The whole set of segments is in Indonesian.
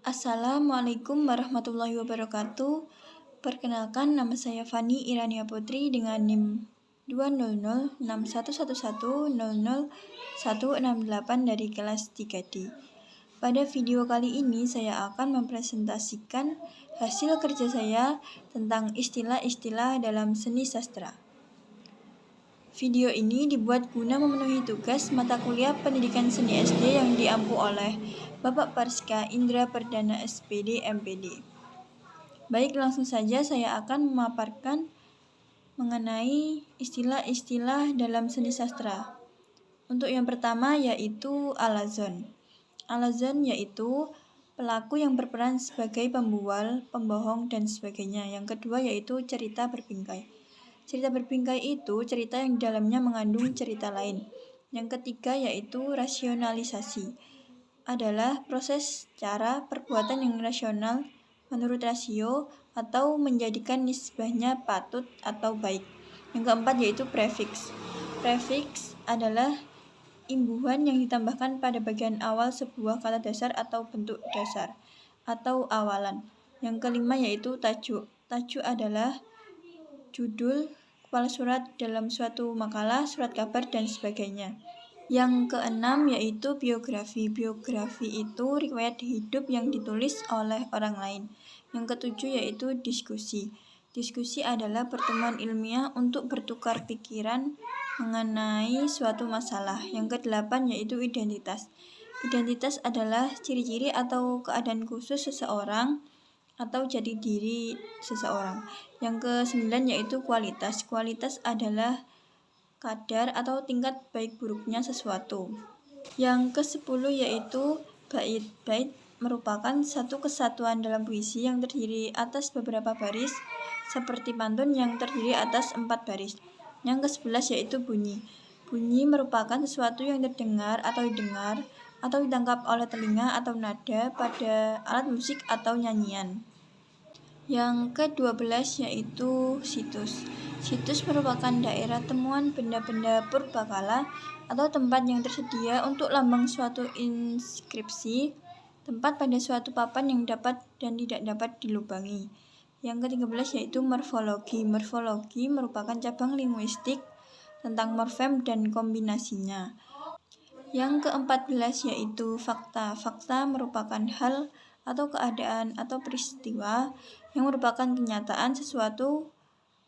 Assalamualaikum warahmatullahi wabarakatuh. Perkenalkan, nama saya Fani Irania Putri dengan NIM 2006111000168 dari kelas 3D. Pada video kali ini saya akan mempresentasikan hasil kerja saya tentang istilah-istilah dalam seni sastra. Video ini dibuat guna memenuhi tugas mata kuliah Pendidikan Seni SD yang diampu oleh Bapak Parska Indra Perdana SPD MPD. Baik, langsung saja saya akan memaparkan mengenai istilah-istilah dalam seni sastra. Untuk yang pertama yaitu alazon. Alazon yaitu pelaku yang berperan sebagai pembual, pembohong, dan sebagainya. Yang kedua yaitu cerita berbingkai. Cerita berbingkai itu cerita yang di dalamnya mengandung cerita lain. Yang ketiga yaitu rasionalisasi. Adalah proses cara perbuatan yang rasional menurut rasio atau menjadikan nisbahnya patut atau baik. Yang keempat yaitu prefiks. Prefiks adalah imbuhan yang ditambahkan pada bagian awal sebuah kata dasar atau bentuk dasar atau awalan. Yang kelima yaitu tajuk. Tajuk adalah judul, kepala surat dalam suatu makalah, surat kabar, dan sebagainya. Yang keenam yaitu biografi. Biografi itu riwayat hidup yang ditulis oleh orang lain. Yang ketujuh yaitu diskusi. Diskusi adalah pertemuan ilmiah untuk bertukar pikiran mengenai suatu masalah. Yang kedelapan yaitu identitas. Identitas adalah ciri-ciri atau keadaan khusus seseorang atau jati diri seseorang. Yang kesembilan yaitu kualitas. Kualitas adalah kadar atau tingkat baik buruknya sesuatu. Yang ke-10 yaitu bait. Bait merupakan satu kesatuan dalam puisi yang terdiri atas beberapa baris, seperti pantun yang terdiri atas 4 baris. Yang ke-11 yaitu bunyi. Bunyi merupakan sesuatu yang terdengar atau didengar atau ditangkap oleh telinga atau nada pada alat musik atau nyanyian. Yang ke-12 yaitu situs. Situs merupakan daerah temuan benda-benda purbakala atau tempat yang tersedia untuk lambang suatu inskripsi, tempat pada suatu papan yang dapat dan tidak dapat dilubangi. Yang ke-13 yaitu morfologi. Morfologi merupakan cabang linguistik tentang morfem dan kombinasinya. Yang ke-14 yaitu fakta. Fakta merupakan hal atau keadaan atau peristiwa yang merupakan kenyataan sesuatu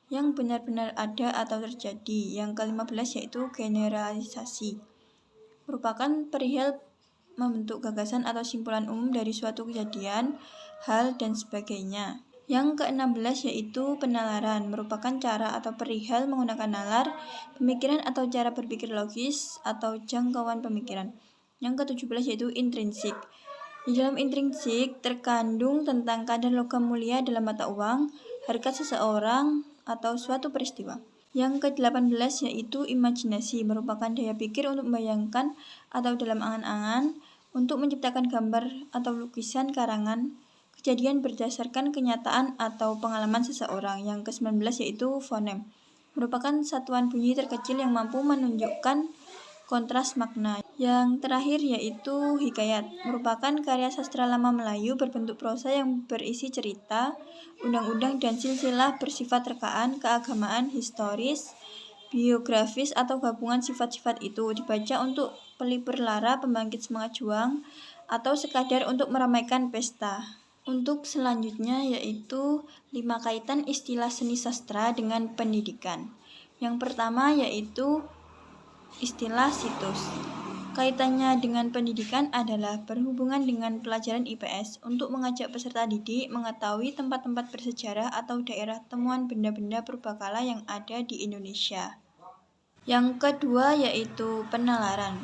yang benar-benar ada atau terjadi. Yang ke-15 yaitu generalisasi. Merupakan perihal membentuk gagasan atau simpulan umum dari suatu kejadian, hal, dan sebagainya. Yang ke-16 yaitu penalaran, merupakan cara atau perihal menggunakan nalar, pemikiran atau cara berpikir logis atau jangkauan pemikiran. Yang ke-17 yaitu intrinsik. Di dalam intrinsik terkandung tentang kadar logam mulia dalam mata uang, harkat seseorang, atau suatu peristiwa. Yang ke-18 yaitu imajinasi, merupakan daya pikir untuk membayangkan atau dalam angan-angan untuk menciptakan gambar atau lukisan karangan kejadian berdasarkan kenyataan atau pengalaman seseorang. Yang ke-19 yaitu fonem, merupakan satuan bunyi terkecil yang mampu menunjukkan kontras makna. Yang terakhir yaitu hikayat, merupakan karya sastra lama Melayu berbentuk prosa yang berisi cerita, undang-undang, dan silsilah bersifat rekaan, keagamaan, historis, biografis, atau gabungan sifat-sifat itu, dibaca untuk pelipur lara, pembangkit semangat juang, atau sekadar untuk meramaikan pesta. Untuk selanjutnya yaitu 5 kaitan istilah seni sastra dengan pendidikan. Yang pertama yaitu istilah situs. Kaitannya dengan pendidikan adalah berhubungan dengan pelajaran IPS untuk mengajak peserta didik mengetahui tempat-tempat bersejarah atau daerah temuan benda-benda purbakala yang ada di Indonesia. Yang kedua yaitu penalaran.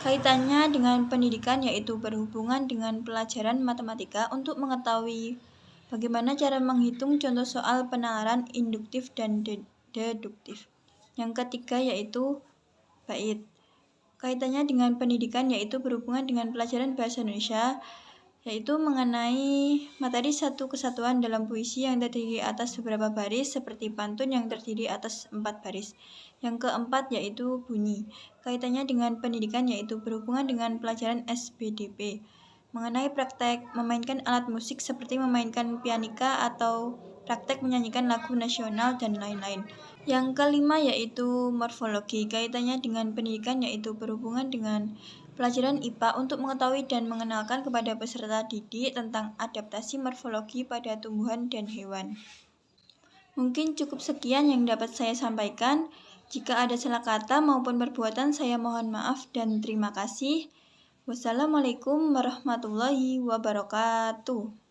Kaitannya dengan pendidikan yaitu berhubungan dengan pelajaran matematika untuk mengetahui bagaimana cara menghitung contoh soal penalaran induktif dan deduktif. Yang ketiga yaitu bait. Kaitannya dengan pendidikan yaitu berhubungan dengan pelajaran bahasa Indonesia, yaitu mengenai materi satu kesatuan dalam puisi yang terdiri atas beberapa baris seperti pantun yang terdiri atas 4 baris. Yang keempat yaitu bunyi. Kaitannya dengan pendidikan yaitu berhubungan dengan pelajaran SBDP. mengenai praktek memainkan alat musik seperti memainkan pianika atau praktek menyanyikan lagu nasional dan lain-lain. Yang kelima yaitu morfologi, kaitannya dengan pendidikan yaitu berhubungan dengan pelajaran IPA untuk mengetahui dan mengenalkan kepada peserta didik tentang adaptasi morfologi pada tumbuhan dan hewan. Mungkin cukup sekian yang dapat saya sampaikan. Jika ada salah kata maupun perbuatan, saya mohon maaf dan terima kasih. Wassalamualaikum warahmatullahi wabarakatuh.